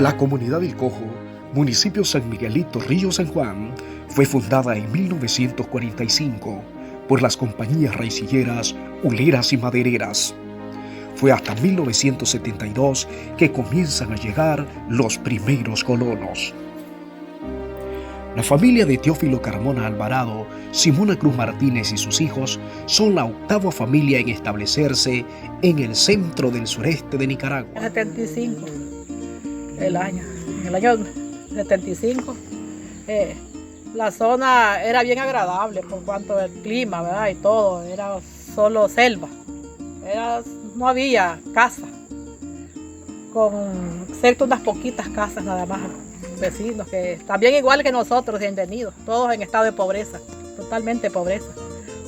La comunidad del Cojo, municipio San Miguelito, Río San Juan, fue fundada en 1945 por las compañías raicilleras, huleras y madereras. Fue hasta 1972 que comienzan a llegar los primeros colonos. La familia de Teófilo Carmona Alvarado, Simona Cruz Martínez y sus hijos son la octava familia en establecerse en el centro del sureste de Nicaragua. En 75, en el año 75, la zona era bien agradable por cuanto al clima, ¿verdad? Y todo, era solo selva, no había casa, excepto unas poquitas casas nada más, vecinos que también igual que nosotros, bienvenidos, todos en estado de pobreza, totalmente pobreza,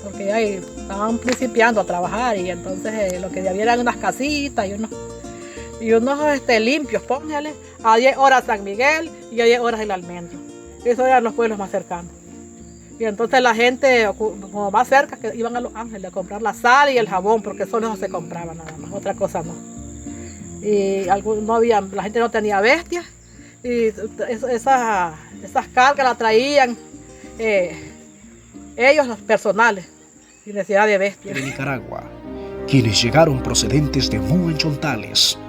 porque ahí estaban principiando a trabajar y entonces lo que había eran unas casitas y unos limpios, póngale, a 10 horas San Miguel y a 10 horas el Almendro. Esos eran los pueblos más cercanos. Y entonces la gente, como más cerca, que iban a Los Ángeles a comprar la sal y el jabón, porque solo eso se compraba nada más, otra cosa no. Y la gente no tenía bestias, y esas cargas las traían ellos, los personales, sin necesidad de bestias. De Nicaragua, quienes llegaron procedentes de Chontales,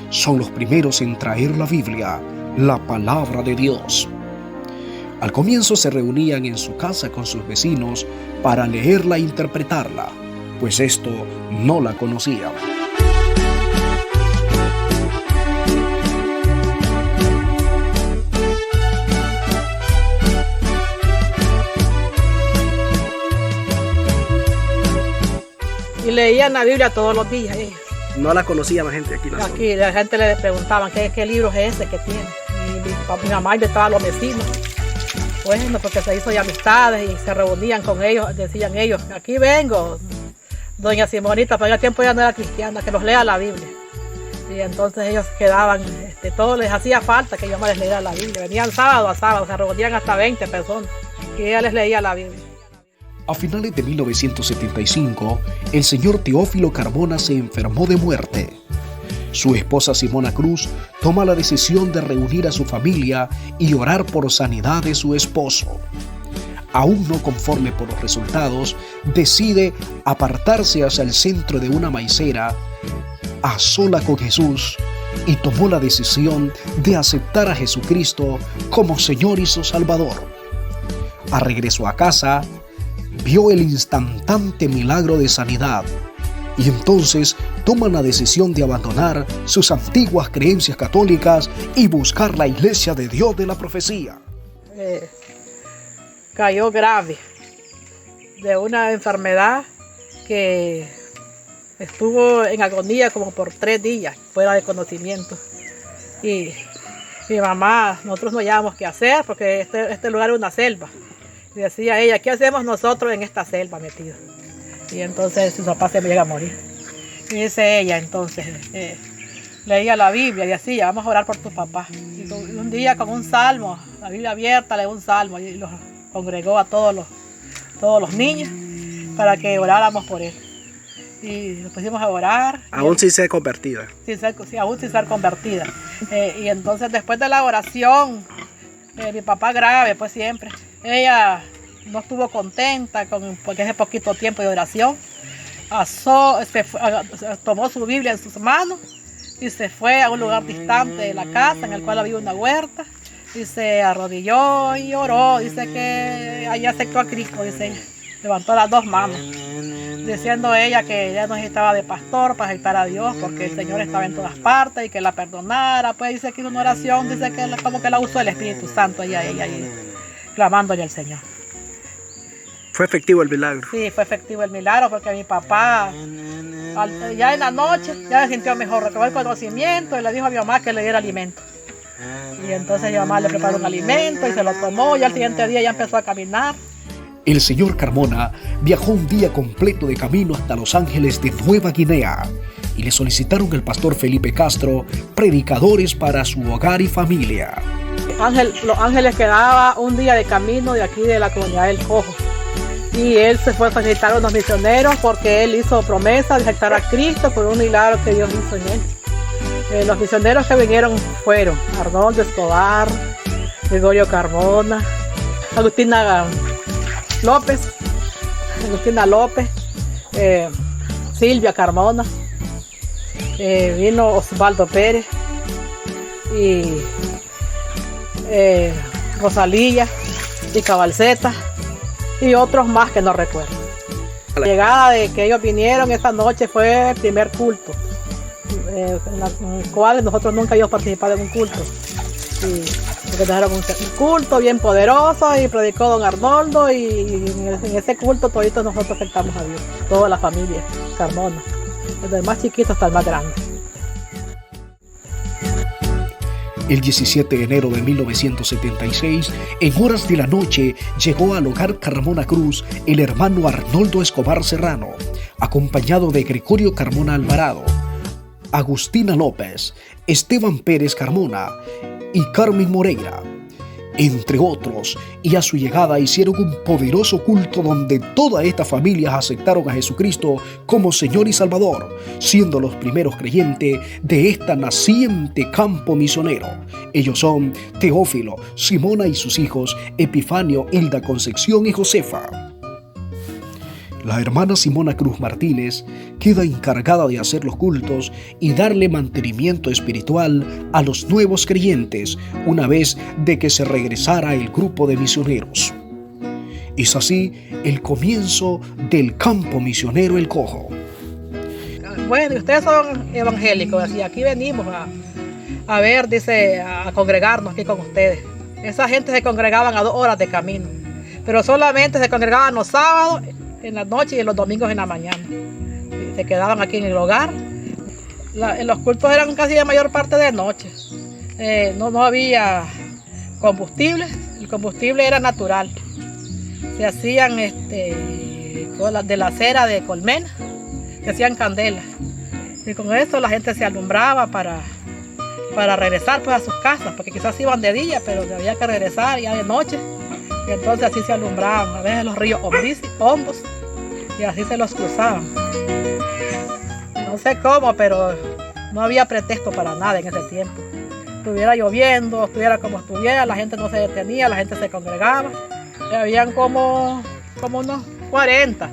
son los primeros en traer la Biblia, la palabra de Dios. Al comienzo se reunían en su casa con sus vecinos para leerla e interpretarla, pues esto no la conocían. Y leían la Biblia todos los días ellos. No la conocía la gente aquí. Aquí la gente le preguntaban qué libro es ese que tiene. Y mi mamá invitaba a los vecinos. Bueno, porque se hizo ya amistades y se reunían con ellos, decían ellos, aquí vengo, doña Simonita, pero en el tiempo ya no era cristiana, que nos lea la Biblia. Y entonces ellos quedaban, todo les hacía falta que yo me les leyera la Biblia. Venían sábado a sábado, se reunían hasta 20 personas, y ella les leía la Biblia. A finales de 1975, el señor Teófilo Carmona se enfermó de muerte. Su esposa Simona Cruz toma la decisión de reunir a su familia y orar por sanidad de su esposo. Aún no conforme por los resultados, decide apartarse hacia el centro de una maicera, a sola con Jesús, y tomó la decisión de aceptar a Jesucristo como Señor y su Salvador. A regreso a casa, vio el instantáneo milagro de sanidad, y entonces toman la decisión de abandonar sus antiguas creencias católicas y buscar la iglesia de Dios de la profecía. Cayó grave de una enfermedad que estuvo en agonía como por 3 días, fuera de conocimiento. Y mi mamá, nosotros no hallábamos qué hacer porque este lugar es una selva. Y decía ella, ¿qué hacemos nosotros en esta selva metidos? Y entonces su papá se me llega a morir. Y dice ella, entonces, leía la Biblia y decía, vamos a orar por tu papá. Y un día con un salmo, la Biblia abierta, leyó un salmo y los congregó a todos los niños para que oráramos por él. Y nos pusimos a orar. Aún sin ser convertida. Aún sin ser convertida. Y entonces después de la oración, mi papá grave, pues siempre, ella no estuvo contenta porque ese poquito tiempo de oración. Tomó su Biblia en sus manos y se fue a un lugar distante de la casa en el cual había una huerta y se arrodilló y oró. Dice que allí aceptó a Cristo, dice ella. Levantó las 2 manos, diciendo ella que ella no necesitaba de pastor para aceptar a Dios porque el Señor estaba en todas partes y que la perdonara. Pues dice que hizo una oración, dice que como que la usó el Espíritu Santo ella ahí, clamándole al Señor. ¿Fue efectivo el milagro? Sí, fue efectivo el milagro porque mi papá ya en la noche ya se sintió mejor, recobró el conocimiento y le dijo a mi mamá que le diera alimento. Y entonces mi mamá le preparó un alimento y se lo tomó y al siguiente día ya empezó a caminar. El señor Carmona viajó un día completo de camino hasta Los Ángeles de Nueva Guinea y le solicitaron al pastor Felipe Castro predicadores para su hogar y familia. Los Ángeles quedaba un día de camino de aquí de la comunidad del Cojo. Y él se fue a facilitar a unos misioneros porque él hizo promesa de aceptar a Cristo por un milagro que Dios hizo en él. Los misioneros que vinieron fueron Arnoldo Escobar, Gregorio Carmona, Agustina López, Silvia Carmona, vino Osvaldo Pérez y Rosalía y Cabalceta y otros más que no recuerdo. La llegada de que ellos vinieron esta noche fue el primer culto, en el cual nosotros nunca habíamos participado en un culto. Y porque trajeron un culto bien poderoso y predicó don Arnoldo, y en ese culto toditos nosotros aceptamos a Dios, toda la familia Carmona, desde el más chiquito hasta el más grande. El 17 de enero de 1976, en horas de la noche, llegó al hogar Carmona Cruz el hermano Arnoldo Escobar Serrano, acompañado de Gregorio Carmona Alvarado, Agustina López, Esteban Pérez Carmona y Carmen Moreira, entre otros, y a su llegada hicieron un poderoso culto donde todas estas familias aceptaron a Jesucristo como Señor y Salvador, siendo los primeros creyentes de este naciente campo misionero. Ellos son Teófilo, Simona y sus hijos, Epifanio, Hilda Concepción y Josefa. La hermana Simona Cruz Martínez queda encargada de hacer los cultos y darle mantenimiento espiritual a los nuevos creyentes una vez de que se regresara el grupo de misioneros. Es así el comienzo del campo misionero El Cojo. Bueno, ustedes son evangélicos y aquí venimos a ver, dice, a congregarnos aquí con ustedes. Esa gente se congregaban a 2 horas de camino, pero solamente se congregaban los sábados en la noche y los domingos en la mañana. Y se quedaban aquí en el hogar. Los cultos eran casi la mayor parte de noche. No había combustible, el combustible era natural. Se hacían de la cera de colmena, se hacían candelas. Y con eso la gente se alumbraba para regresar pues, a sus casas, porque quizás iban de día, pero había que regresar ya de noche. Y entonces así se alumbraban, a veces los ríos hondos, y así se los cruzaban. No sé cómo, pero no había pretexto para nada en ese tiempo. Estuviera lloviendo, estuviera como estuviera, la gente no se detenía, la gente se congregaba. Y habían como unos 40.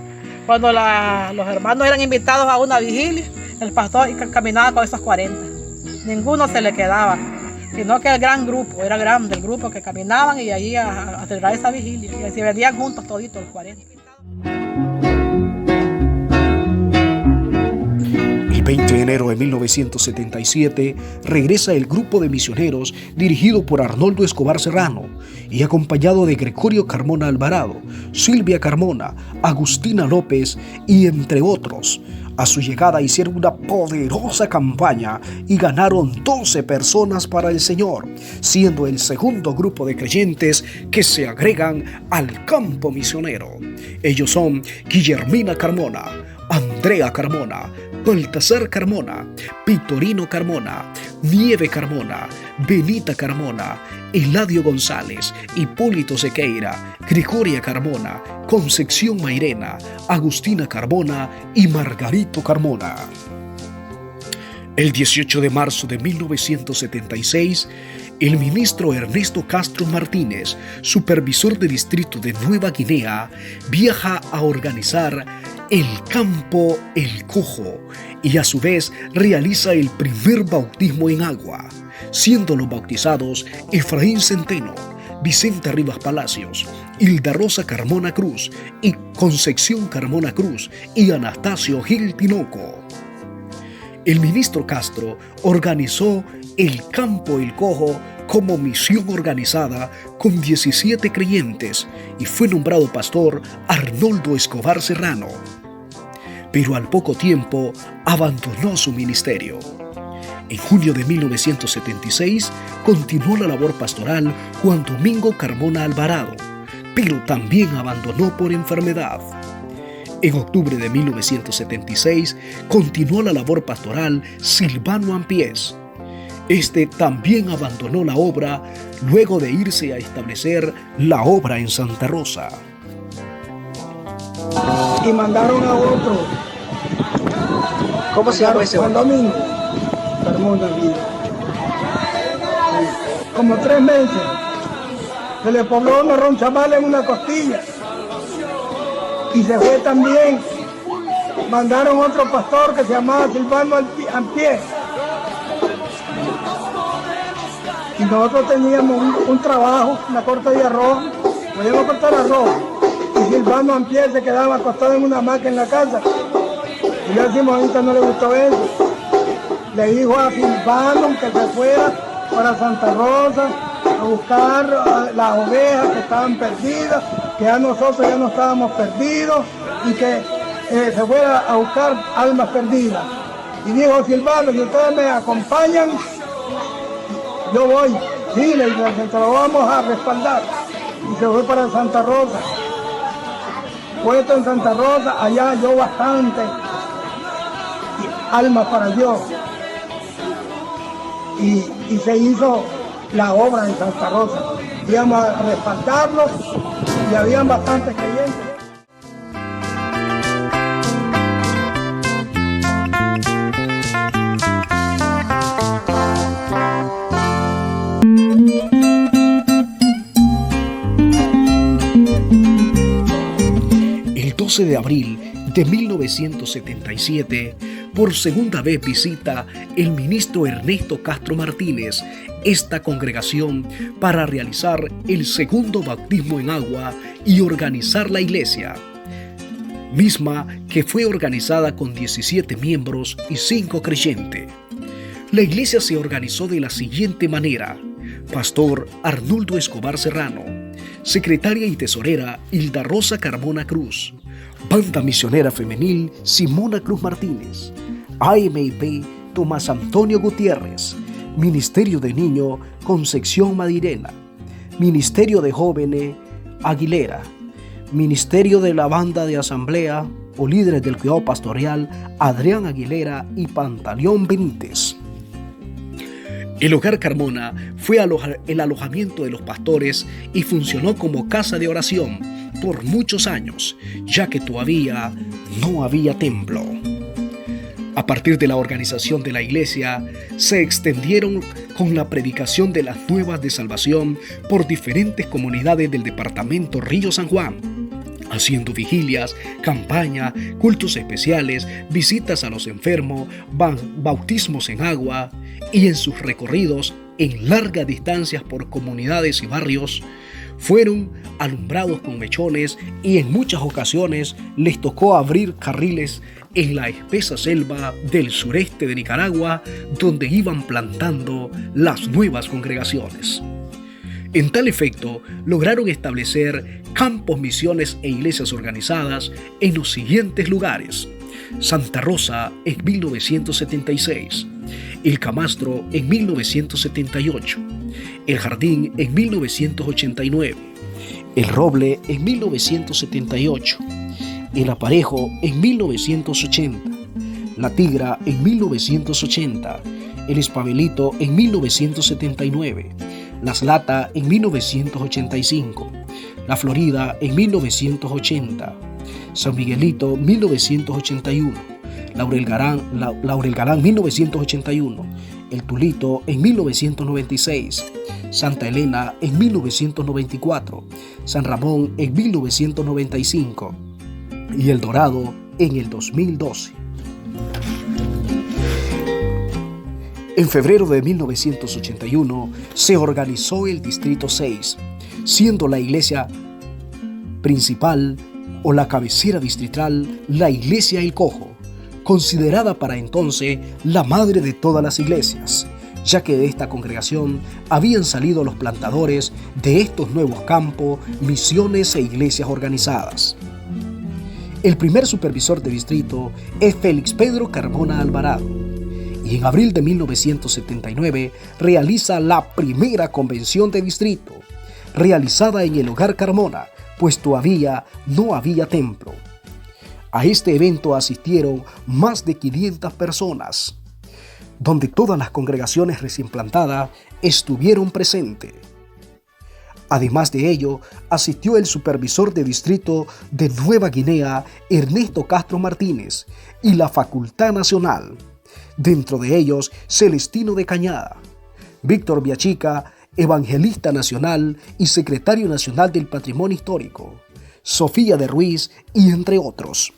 Cuando los hermanos eran invitados a una vigilia, el pastor caminaba con esos 40. Ninguno se le quedaba, sino que el gran grupo, era grande el grupo que caminaban y allí a celebrar esa vigilia. Y se venían juntos toditos los 40. El 20 de enero de 1977 regresa el grupo de misioneros dirigido por Arnoldo Escobar Serrano y acompañado de Gregorio Carmona Alvarado, Silvia Carmona, Agustina López y entre otros. A su llegada hicieron una poderosa campaña y ganaron 12 personas para el Señor, siendo el segundo grupo de creyentes que se agregan al campo misionero. Ellos son Guillermina Carmona, Andrea Carmona, Baltasar Carmona, Vitorino Carmona, Nieve Carmona, Benita Carmona, Eladio González, Hipólito Sequeira, Gregoria Carmona, Concepción Mairena, Agustina Carmona y Margarito Carmona. El 18 de marzo de 1976, el ministro Ernesto Castro Martínez, supervisor de distrito de Nueva Guinea, viaja a organizar el campo El Cojo y a su vez realiza el primer bautismo en agua, siendo los bautizados Efraín Centeno, Vicente Rivas Palacios, Hilda Rosa Carmona Cruz y Concepción Carmona Cruz y Anastasio Gil Tinoco. El ministro Castro organizó el campo El Cojo como misión organizada con 17 creyentes y fue nombrado pastor Arnoldo Escobar Serrano. Pero al poco tiempo abandonó su ministerio. En junio de 1976 continuó la labor pastoral Juan Domingo Carmona Alvarado, pero también abandonó por enfermedad. En octubre de 1976 continuó la labor pastoral Silvano Ampiés. Este también abandonó la obra luego de irse a establecer la obra en Santa Rosa. Y mandaron a otro. ¿Cómo se llama ese Juan hombre? Domingo. Carmona Vida. Como 3 meses. Se le pobló una ronchamal en una costilla. Y se fue también. Mandaron otro pastor que se llamaba Silvano Ampié. Y nosotros teníamos un trabajo, una corta de arroz. Podíamos cortar arroz. Y Silvano Ampié se quedaba acostado en una hamaca en la casa. Y yo a Simonita no le gustó eso. Le dijo a Silvano que se fuera para Santa Rosa a buscar las ovejas que estaban perdidas, que ya nosotros ya no estábamos perdidos y que se fuera a buscar almas perdidas. Y dijo Silvano, si ustedes me acompañan, yo voy. Sí, le digo, te lo vamos a respaldar. Y se fue para Santa Rosa. Puesto en Santa Rosa, allá halló bastante almas para Dios. Y se hizo la obra en Santa Rosa. Íbamos a respaldarlo y habían bastantes creyentes. El 12 de abril de 1977, por segunda vez visita el ministro Ernesto Castro Martínez esta congregación para realizar el segundo bautismo en agua y organizar la iglesia, misma que fue organizada con 17 miembros y 5 creyentes. La iglesia se organizó de la siguiente manera: Pastor Arnuldo Escobar Serrano, secretaria y tesorera Hilda Rosa Carmona Cruz, banda misionera femenil Simona Cruz Martínez, AMIP Tomás Antonio Gutiérrez, Ministerio de Niño Concepción Madirena, Ministerio de Jóvenes Aguilera, Ministerio de la Banda de Asamblea o líderes del cuidado pastoral Adrián Aguilera y Pantaleón Benítez. El Hogar Carmona fue el alojamiento de los pastores y funcionó como casa de oración por muchos años, ya que todavía no había templo. A partir de la organización de la iglesia, se extendieron con la predicación de las nuevas de salvación por diferentes comunidades del departamento Río San Juan, haciendo vigilias, campaña, cultos especiales, visitas a los enfermos, bautismos en agua, y en sus recorridos en largas distancias por comunidades y barrios, fueron alumbrados con mechones y en muchas ocasiones les tocó abrir carriles en la espesa selva del sureste de Nicaragua, donde iban plantando las nuevas congregaciones. En tal efecto, lograron establecer campos, misiones e iglesias organizadas en los siguientes lugares: Santa Rosa en 1976, El Camastro en 1978, El Jardín en 1989, El Roble en 1978, El Aparejo en 1980, La Tigra en 1980, El Espabelito en 1979, Las Latas en 1985, La Florida en 1980, San Miguelito 1981, Laurel Galán 1981, El Tulito en 1996, Santa Elena en 1994, San Ramón en 1995 y El Dorado en el 2012. En febrero de 1981 se organizó el Distrito 6, siendo la iglesia principal o la cabecera distrital la iglesia El Cojo, considerada para entonces la madre de todas las iglesias, ya que de esta congregación habían salido los plantadores de estos nuevos campos, misiones e iglesias organizadas. El primer supervisor de distrito es Félix Pedro Carmona Alvarado, y en abril de 1979 realiza la primera convención de distrito, realizada en el Hogar Carmona, pues todavía no había templo. A este evento asistieron más de 500 personas, donde todas las congregaciones recién plantadas estuvieron presentes. Además de ello, asistió el supervisor de distrito de Nueva Guinea, Ernesto Castro Martínez, y la Facultad Nacional, dentro de ellos Celestino de Cañada, Víctor Viachica, evangelista nacional y secretario nacional del Patrimonio Histórico, Sofía de Ruiz y entre otros.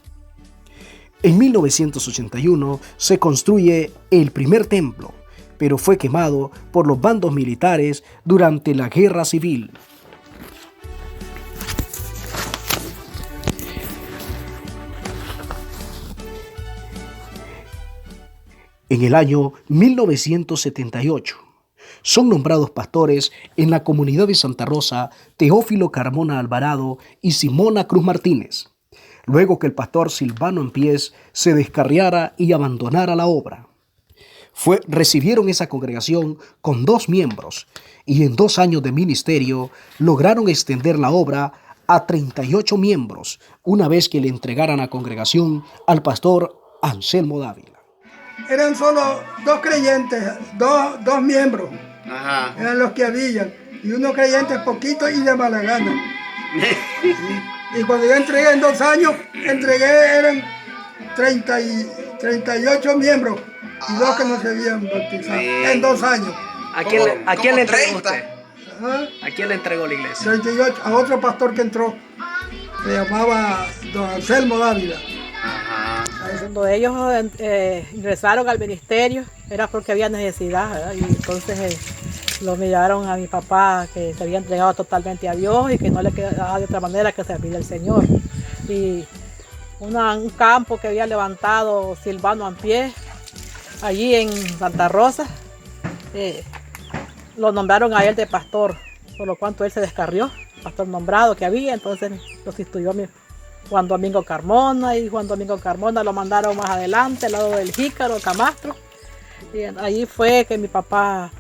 En 1981 se construye el primer templo, pero fue quemado por los bandos militares durante la Guerra Civil. En el año 1978 son nombrados pastores en la comunidad de Santa Rosa Teófilo Carmona Alvarado y Simona Cruz Martínez, luego que el pastor Silvano Ampiés se descarriara y abandonara la obra. Recibieron esa congregación con 2 miembros y en 2 años de ministerio lograron extender la obra a 38 miembros una vez que le entregaran la congregación al pastor Anselmo Dávila. Eran solo 2 creyentes, dos miembros. Ajá. Eran los que habían. Y unos creyentes poquitos y de mala gana. Y cuando yo entregué en 2 años, eran 38 miembros y 2 que no se habían bautizado. Sí. En 2 años. ¿A quién le entregó usted? Ajá. ¿A quién le entregó la iglesia? 38, a otro pastor que entró. Se llamaba don Anselmo Dávila. Ajá. Cuando ellos ingresaron al ministerio era porque había necesidad, ¿verdad? Y entonces lo miraron a mi papá que se había entregado totalmente a Dios y que no le quedaba de otra manera que servir al Señor. Y un campo que había levantado Silvano Ampiés allí en Santa Rosa, lo nombraron a él de pastor, por lo cual él se descarrió, pastor nombrado que había, entonces lo sustituyó Juan Domingo Carmona, y Juan Domingo Carmona lo mandaron más adelante, al lado del Jícaro, Camastro, y allí fue que mi papá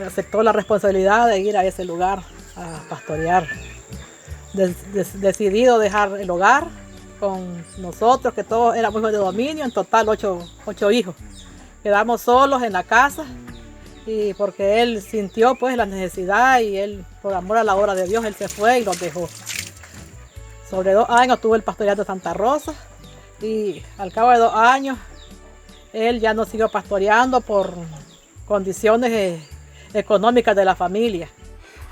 aceptó la responsabilidad de ir a ese lugar a pastorear. Decidido dejar el hogar con nosotros, que todos éramos hijos de dominio, en total 8 hijos. Quedamos solos en la casa, y porque él sintió pues la necesidad y él, por amor a la obra de Dios, él se fue y los dejó. Sobre 2 años estuvo el pastoreado de Santa Rosa y al cabo de 2 años él ya no siguió pastoreando por condiciones económicas de la familia.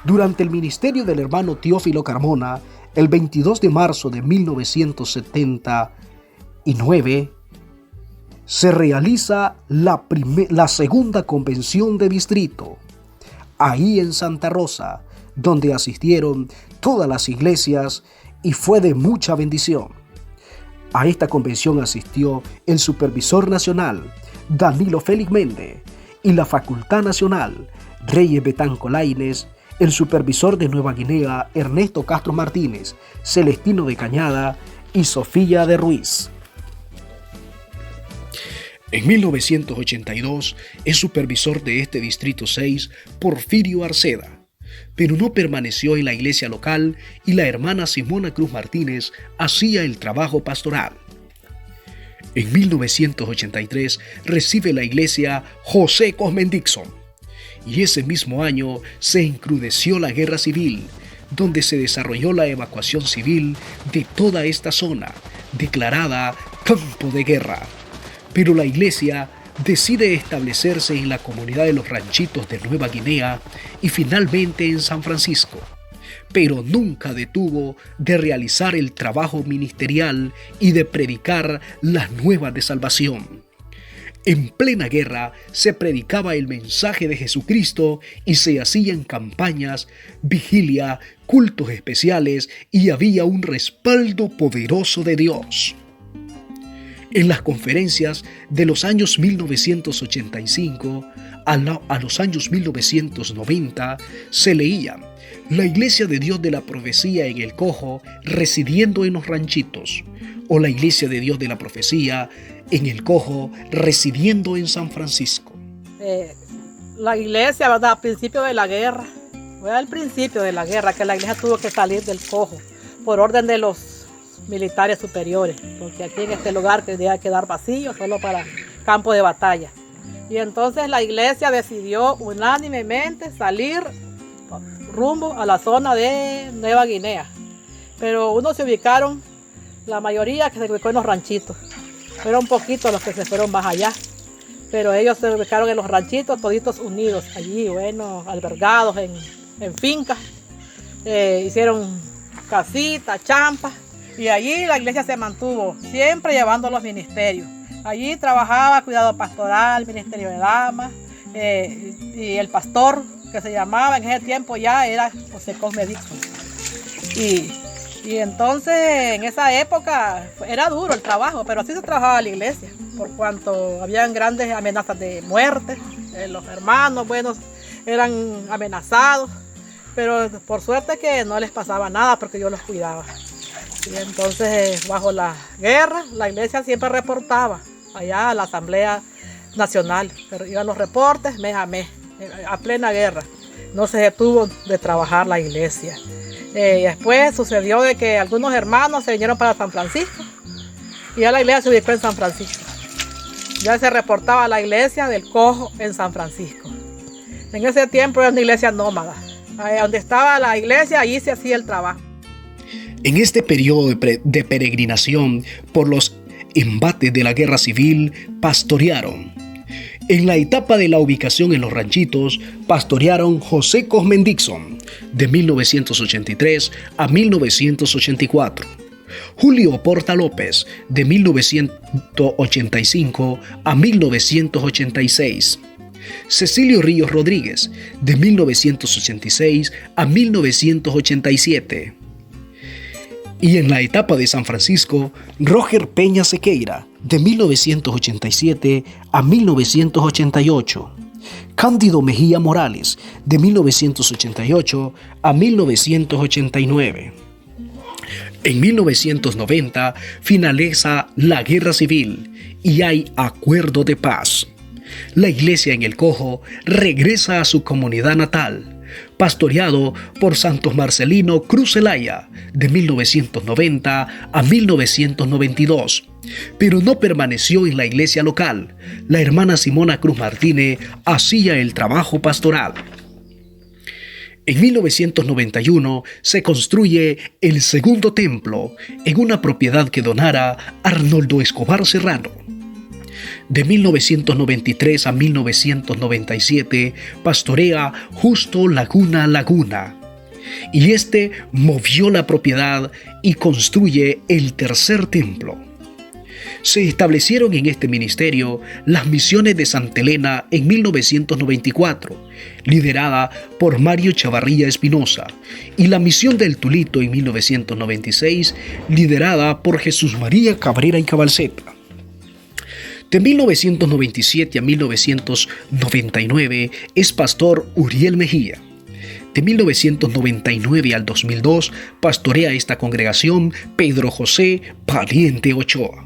Durante el ministerio del hermano Teófilo Carmona, el 22 de marzo de 1979, se realiza la segunda convención de distrito, ahí en Santa Rosa, donde asistieron todas las iglesias y fue de mucha bendición. A esta convención asistió el supervisor nacional, Danilo Félix Méndez, y la Facultad Nacional, Reyes Betanco Lainez, el supervisor de Nueva Guinea, Ernesto Castro Martínez, Celestino de Cañada y Sofía de Ruiz. En 1982 es supervisor de este Distrito 6 Porfirio Arceda, pero no permaneció en la iglesia local y la hermana Simona Cruz Martínez hacía el trabajo pastoral. En 1983 recibe la iglesia José Cosmen Dixon y ese mismo año se encrudeció la guerra civil, donde se desarrolló la evacuación civil de toda esta zona, declarada campo de guerra. Pero la iglesia decide establecerse en la comunidad de los ranchitos de Nueva Guinea y finalmente en San Francisco, pero nunca detuvo de realizar el trabajo ministerial y de predicar las nuevas de salvación. En plena guerra se predicaba el mensaje de Jesucristo y se hacían campañas, vigilia, cultos especiales y había un respaldo poderoso de Dios. En las conferencias de los años 1985 a los años 1990 se leía: la Iglesia de Dios de la Profecía en el Cojo residiendo en los ranchitos, o la Iglesia de Dios de la Profecía en el Cojo residiendo en San Francisco. La iglesia, ¿verdad? Al principio de la guerra, fue al principio de la guerra que la iglesia tuvo que salir del Cojo por orden de los militares superiores, porque aquí en este lugar tenía que quedar vacío solo para campo de batalla. Y entonces la iglesia decidió unánimemente salir rumbo a la zona de Nueva Guinea. Pero unos se ubicaron, la mayoría que se ubicó en los ranchitos. Fueron poquitos los que se fueron más allá. Pero ellos se ubicaron en los ranchitos, toditos unidos, allí, bueno, albergados en fincas. Hicieron casitas, champas, y allí la iglesia se mantuvo, siempre llevando los ministerios. Allí trabajaba cuidado pastoral, ministerio de damas, y el pastor que se llamaba en ese tiempo ya era José Cosme Dixon. Y entonces en esa época era duro el trabajo, pero así se trabajaba la iglesia, por cuanto habían grandes amenazas de muerte. Los hermanos buenos eran amenazados, pero por suerte que no les pasaba nada porque yo los cuidaba. Y entonces bajo la guerra la iglesia siempre reportaba allá a la Asamblea Nacional, pero iban los reportes mes a mes, a plena guerra. No se detuvo de trabajar la iglesia. Después sucedió de que algunos hermanos se vinieron para San Francisco y ya la iglesia se ubicó en San Francisco. Ya se reportaba la iglesia del Cojo en San Francisco. En ese tiempo era una iglesia nómada. Donde estaba la iglesia, allí se hacía el trabajo. En este periodo de peregrinación por los embates de la guerra civil, pastorearon. En la etapa de la ubicación en los ranchitos, pastorearon José Cosme Dixon, de 1983 a 1984. Julio Porta López, de 1985 a 1986. Cecilio Ríos Rodríguez, de 1986 a 1987. Y en la etapa de San Francisco, Roger Peña Sequeira, de 1987 a 1988. Cándido Mejía Morales, de 1988 a 1989. En 1990 finaliza la guerra civil y hay acuerdo de paz. La iglesia en el Cojo regresa a su comunidad natal, pastoreado por Santos Marcelino Cruz Zelaya, de 1990 a 1992, pero no permaneció en la iglesia local. La hermana Simona Cruz Martínez hacía el trabajo pastoral. En 1991 se construye el segundo templo en una propiedad que donara Arnoldo Escobar Serrano. De 1993 a 1997 pastorea Justo Laguna, y este movió la propiedad y construye el tercer templo. Se establecieron en este ministerio las misiones de Santa Elena en 1994, liderada por Mario Chavarría Espinosa, y la misión del Tulito en 1996, liderada por Jesús María Cabrera y Cabalceta. De 1997 a 1999 es pastor Uriel Mejía. De 1999 al 2002 pastorea esta congregación Pedro José Valiente Ochoa.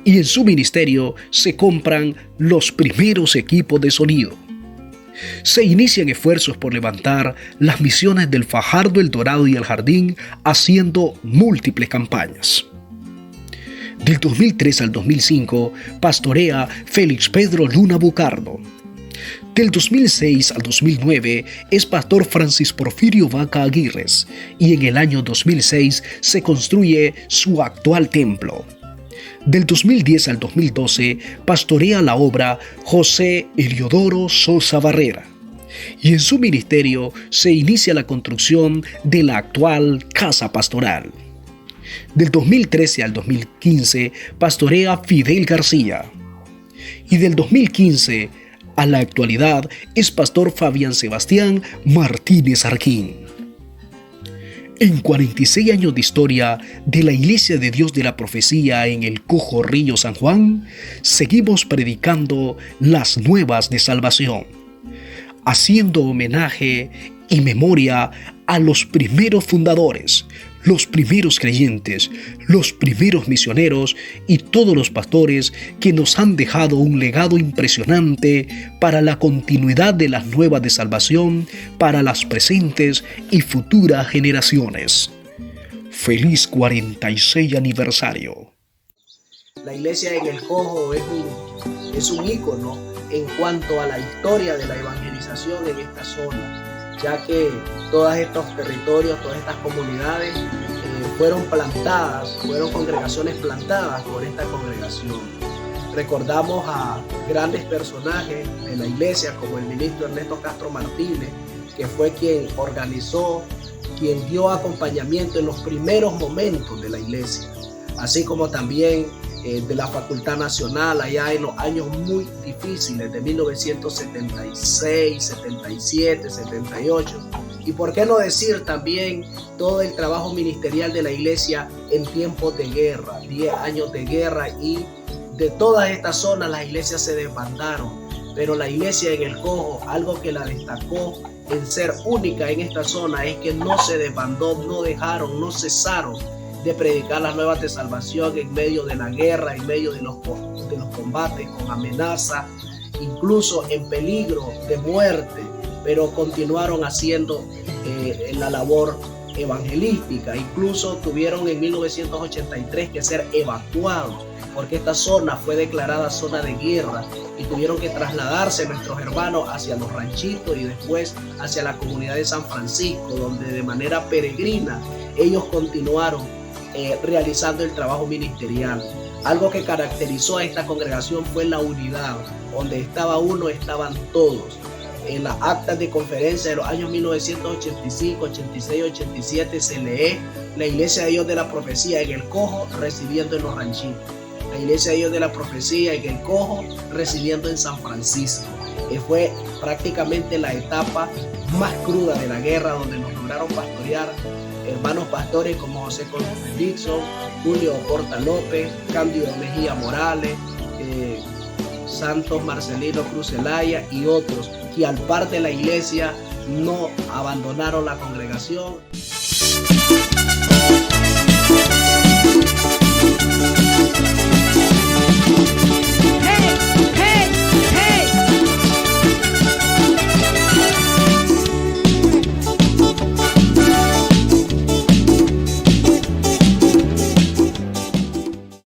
Y en su ministerio se compran los primeros equipos de sonido. Se inician esfuerzos por levantar las misiones del Fajardo, El Dorado y El Jardín, haciendo múltiples campañas. Del 2003 al 2005 pastorea Félix Pedro Luna Bucardo. Del 2006 al 2009 es pastor Francis Porfirio Vaca Aguirres, y en el año 2006 se construye su actual templo. Del 2010 al 2012 pastorea la obra José Eliodoro Sosa Barrera, y en su ministerio se inicia la construcción de la actual Casa Pastoral. Del 2013 al 2015 pastorea Fidel García, y del 2015 a la actualidad es pastor Fabián Sebastián Martínez Arquín. En 46 años de historia de la Iglesia de Dios de la Profecía en el Cojo Río San Juan, seguimos predicando las nuevas de salvación, haciendo homenaje y memoria a los primeros fundadores, los primeros creyentes, los primeros misioneros y todos los pastores que nos han dejado un legado impresionante para la continuidad de las nuevas de salvación para las presentes y futuras generaciones. Feliz 46 aniversario. La iglesia en el Cojo es un ícono en cuanto a la historia de la evangelización en esta zona, ya que todos estos territorios, todas estas comunidades fueron congregaciones plantadas por esta congregación. Recordamos a grandes personajes de la iglesia como el ministro Ernesto Castro Martínez, que fue quien organizó, quien dio acompañamiento en los primeros momentos de la iglesia, así como también de la Facultad Nacional allá en los años muy difíciles de 1976, 77, 78. Y por qué no decir también todo el trabajo ministerial de la iglesia en tiempos de guerra, 10 años de guerra, y de todas estas zonas las iglesias se desbandaron. Pero la iglesia en el Cojo, algo que la destacó en ser única en esta zona, es que no se desbandó, no cesaron de predicar las nuevas de salvación en medio de la guerra, en medio de los combates, con amenaza, incluso en peligro de muerte, pero continuaron haciendo la labor evangelística. Incluso tuvieron en 1983 que ser evacuados, porque esta zona fue declarada zona de guerra y tuvieron que trasladarse nuestros hermanos hacia los ranchitos y después hacia la comunidad de San Francisco, donde de manera peregrina ellos continuaron realizando el trabajo ministerial. Algo que caracterizó a esta congregación fue la unidad. Donde estaba uno, estaban todos. En las actas de conferencia de los años 1985, 86, 87 se lee la Iglesia de Dios de la Profecía en el Cojo recibiendo en los ranchitos, la Iglesia de Dios de la Profecía en el Cojo recibiendo en San Francisco. Fue prácticamente la etapa más cruda de la guerra, donde nos lograron pastorear hermanos pastores como José Colón Dixon, Julio Porta López, Cándido Mejía Morales, Santos Marcelino Cruz Zelaya y otros que al par de la iglesia no abandonaron la congregación.